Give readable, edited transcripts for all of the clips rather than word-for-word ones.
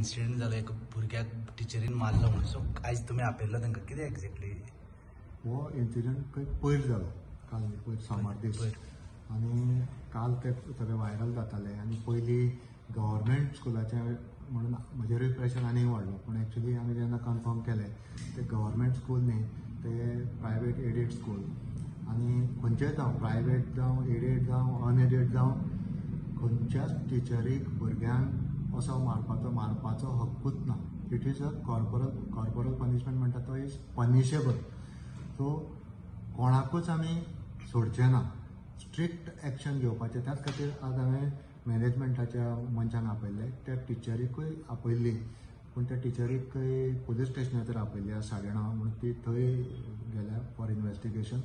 Incident जालो एक भुरग्याक टिचरीन मारलो म्हणून. सो आयज तुमी आपयल्लो तांकां कितें एक्झॅक्टली? हो इन्सिडंट खंय पयर जालो, काल न्ही, पयर सोमार दीस. आनी काल ते सगळे व्हायरल जाताले आनी पयलीं गव्हर्मेंट स्कुलाचे म्हणून म्हजेरूय प्रेशर आनीक वाडलो. पूण एक्चुली आमी जेन्ना कन्फर्म केलें ते गव्हर्मेंट स्कूल न्ही, ते प्रायवेट एडेड स्कूल. आनी खंयचेय जावं, प्रायवेट जावं, एडेड जावं, अनएडेड जावं, खंयच्याच टिचरीक भुरग्यांक असो मारपाचो हक्कूच ना. It is a corporal punishment म्हणटा तो इज पनिशेबल. सो कोणाकूच आमी सोडचे ना, स्ट्रिक्ट एक्शन घेवपाचें. त्याच खातीर आज हांवें मॅनेजमेंटाच्या मनशांक आपयल्ले, त्या टिचरीकूय आपयल्ली. पूण त्या टिचरीक खंय पुलीस स्टेशनाचेर आपयल्ली आज 9:30 म्हणून ती थंय गेल्या फॉर इन्व्हेस्टिगेशन.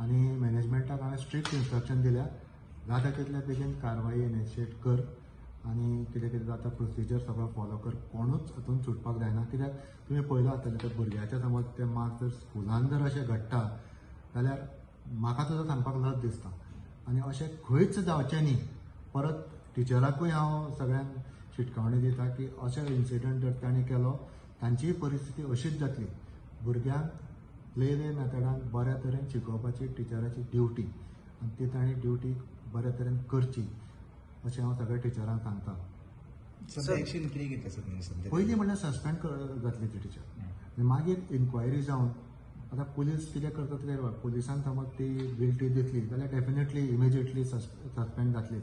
आनी मॅनेजमेंटाक हांवें स्ट्रिक्ट इन्स्ट्रक्शन दिल्या, जाता तितल्या बेगीन कारवाई इनिशिएट कर आनी कितें जाता प्रोसिजर सगळो फॉलो कर. कोणूच हातूंत सुटपाक जायना. कित्याक तुमी पळयलो आसतलें त्या भुरग्याच्या समज ते मार्क्स जर स्कुलान जर अशें घडटा जाल्यार म्हाका सुद्दां सांगपाक लज दिसता. आनी अशें खंयच जावचें न्ही. परत टिचराकूय हांव सगळ्यांक शिटकावणी दिता की अशें इन्सिडंट जर तांणी केलो तांचीय परिस्थिती अशीच जातली. भुरग्यांक प्ले वे मेथडान बऱ्या तरेन शिकोवपाची टिचराची ड्युटी, आनी ती तांणी ड्युटी बऱ्या तरेन करची अशें हांव सगळ्या टिचरांक सांगता. एक्शन कितें घेतलें सर? पयलीं म्हणल्यार सस्पेंड जातली ती टिचर, आनी मागीर इन्क्वायरी जावन आतां पुलीस कितें करता तें पुलिसान समज ती गिल्टी दिसली जाल्यार डेफिनेटली इमिजिएटली सस्पेंड जातलीच.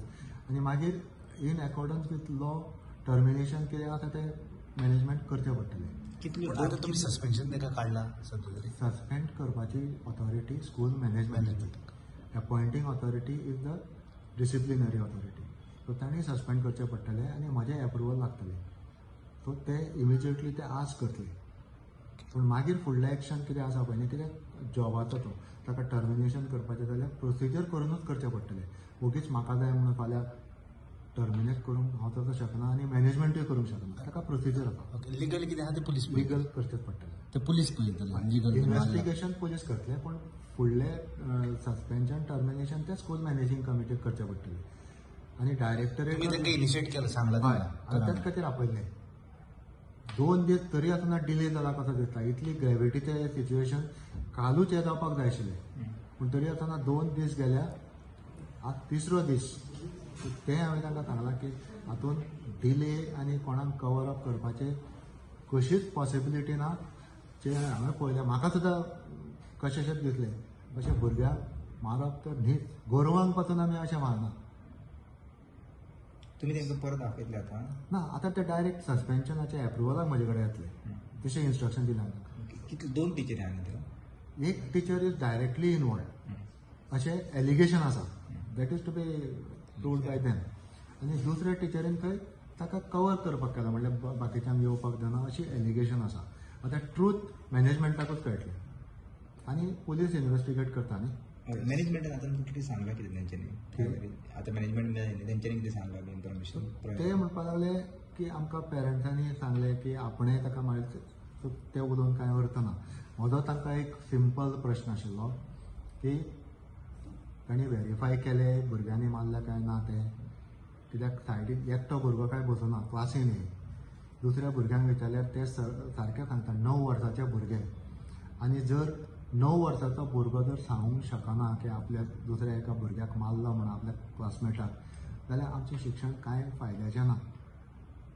आनी मागीर in accordance with law termination कितें आसा तें मॅनेजमेंट करचें पडटलें. कितली आतां तुमी सस्पेन्शन ताका काडला सद्या तरी? सस्पेंड करपाची authority school management. Appointing authority is the disciplinary authority. So तांणी सस्पेंड करचें पडटलें आनी म्हजें एप्रुवल लागतलें. सो ते इमिजिएटली ते आस्क करतले. पूण मागीर फुडलें एक्शन कितें आसा पळय न्ही, कित्याक जॉबाचो तो ताका टर्मिनेशन करपाचें जाल्यार प्रोसिजर करूनच करचें पडटलें. ओगीच म्हाका जाय म्हणून फाल्यां टर्मिनेट करूंक हांव तसो शकना आनी मॅनेजमेंटूय करूंक शकना. ताका प्रोसिजर आसा. लिगल कितें आहा तें पुलीस लिगल करचेंच पडटलें. ते पुलीस पळयतले. लिगल इन्व्हेस्टिगेशन पुलीस करतले, पूण फुडलें सस्पेन्शन टर्मिनेशन ते स्कूल मॅनेजिंग कमिटीक करचें पडटलें. आनी डायरेक्टरेट तांकां इनिशिएट केलं सांगला. हय, त्याच खातीर आपयलें. 2 दीस तरी आसतना डिले जाला कसो दिसता. इतली ग्रेविटीचें सिच्युएशन कालूच हें जावपाक जाय आशिल्लें, पूण तरी आसतना 2 दीस गेल्या. आज 3रो दीस. तें हांवें तांकां सांगलां की हातूंत डिले आनी कोणाक कवर अप करपाचें कशीच पॉसिबिलिटी ना. जे हांवें पळयलें म्हाका सुद्दां कशेंशेंच दिसलें. अशें भुरग्यांक मारप तर न्हीच. गोरवांक पासून आमी अशें मारना. तुमी तांकां परत आपयतले आतां? ना, आतां ते डायरेक्ट सस्पेन्शनाचे एप्रुवलाक म्हजे कडेन येतले. तशें इन्स्ट्रक्शन दिलां. कितले 2 टिचरी आहा न्ही? एक टीचर इज डायरेक्टली इनवॉल्ड अशें एलिगेशन आसा. That is to be proved by them. आनी दुसऱ्या टिचरीन खंय ताका कवर करपाक केला, म्हणल्यार बाकीच्यांक येवपाक दिना अशी एलिगेशन आसा. आतां ट्रूथ मॅनेजमेंटाकूच कळटलें आनी पुलीस इन्व्हेस्टिगेट करता न्ही. मॅनेजमेंटान आतां कितें सांगलां कितें तेंच्यांनी? आतां मॅनेजमेंट तेंच्यांनी कितें सांगलां इन्फॉर्मेशन? ते म्हणपाक लागले की आमकां पेरंट्सांनी सांगलें की आपणें ताका मारलें. सो ते उलोवन कांय अर्थ ना. म्हजो तांकां एक सिंपल प्रश्न आशिल्लो की तांणी व्हेरीफाय केलें भुरग्यांनी मारलें काय ना तें. कित्याक सायडीक एकटो भुरगो काय बसना क्लासीन. दुसऱ्या भुरग्यांक विचारल्यार ते सारकें सांगता 9 वर्साचे भुरगे. आनी जर 9 वर्साचो भुरगो जर सांगूंक शकना की आपल्या दुसऱ्या एका भुरग्याक मारलो म्हणून आपल्या क्लासमेटाक, जाल्यार आमचें शिक्षण कांय फायद्याचें ना.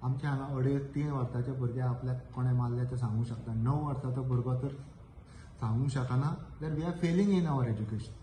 आमचे हांगा 2.5-3 वर्साचे भुरगे आपल्याक कोणें मारलें तें सांगूंक शकता. 9 वर्साचो भुरगो जर सांगूंक शकना जाल्यार we are failing in our education.